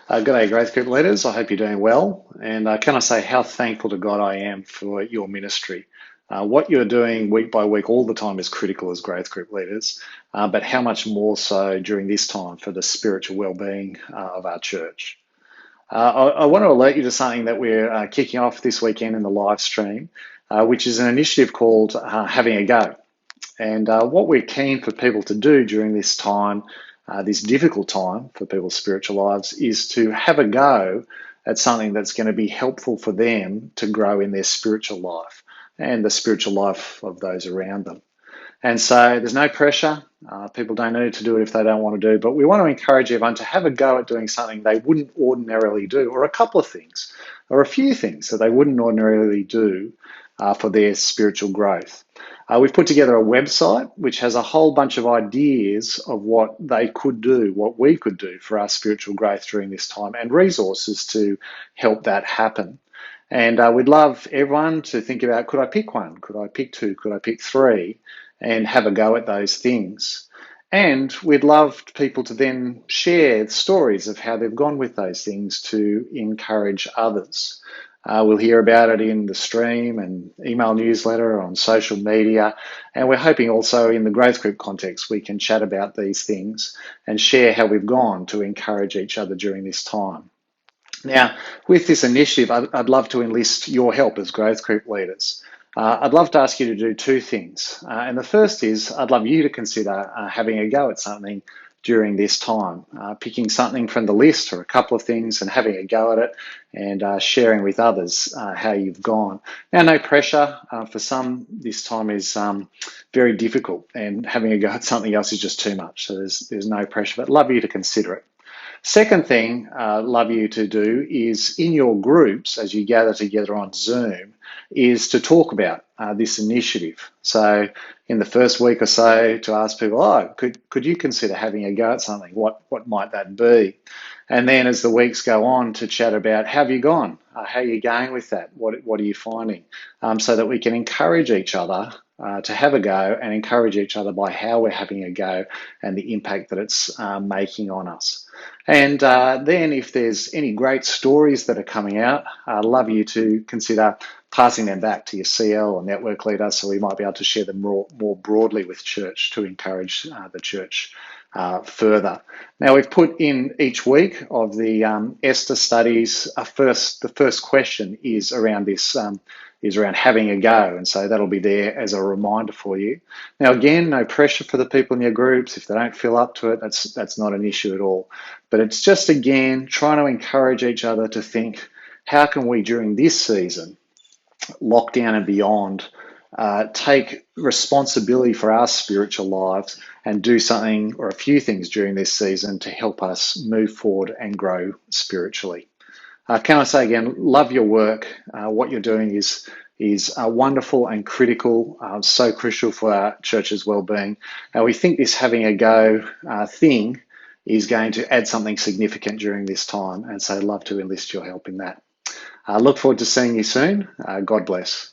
Good day, Growth Group leaders. I hope you're doing well. And can I say how thankful to God I am for your ministry? What you're doing week by week all the time is critical as Growth Group leaders, but how much more so during this time for the spiritual well-being of our church. I want to alert you to something that we're kicking off this weekend in the live stream, which is an initiative called Having a Go. And what we're keen for people to do during this time, this difficult time for people's spiritual lives, is to have a go at something that's going to be helpful for them to grow in their spiritual life and the spiritual life of those around them. And so there's no pressure. People don't need to do it if they don't want to do, but we want to encourage everyone to have a go at doing something they wouldn't ordinarily do, or a couple of things, or a few things that they wouldn't ordinarily do for their spiritual growth. We've put together a website which has a whole bunch of ideas of what they could do, what we could do for our spiritual growth during this time, and resources to help that happen. And we'd love everyone to think about, could I pick one? Could I pick two? Could I pick three? And have a go at those things. And we'd love people to then share stories of how they've gone with those things to encourage others. We'll hear about it in the stream and email newsletter, on social media, and we're hoping also in the growth group context we can chat about these things and share how we've gone to encourage each other during this time. Now, with this initiative, I'd love to enlist your help as growth group leaders. I'd love to ask you to do two things. And the first is I'd love you to consider having a go at something during this time, picking something from the list or a couple of things and having a go at it and sharing with others how you've gone. Now, no pressure. For some, this time is very difficult and having a go at something else is just too much. So there's no pressure, but love you to consider it. Second thing I'd love you to do is in your groups, as you gather together on Zoom, is to talk about this initiative. So in the first week or so to ask people, could you consider having a go at something? What might that be? And then as the weeks go on to chat about how have you gone? How are you going with that? What are you finding? So that we can encourage each other to have a go and encourage each other by how we're having a go and the impact that it's making on us. And then if there's any great stories that are coming out, I'd love you to consider passing them back to your CL or network leader so we might be able to share them more broadly with church to encourage the church further. Now we've put in each week of the Esther studies, the first question is around this, is around having a go, and so that'll be there as a reminder for you. Now again, no pressure for the people in your groups. If they don't feel up to it, that's not an issue at all. But it's just again trying to encourage each other to think, how can we during this season, lockdown and beyond, take responsibility for our spiritual lives and do something or a few things during this season to help us move forward and grow spiritually. Can I say again, love your work. What you're doing is wonderful and critical, so crucial for our church's well-being. We think this having a go thing is going to add something significant during this time, and so I'd love to enlist your help in that. Look forward to seeing you soon. God bless.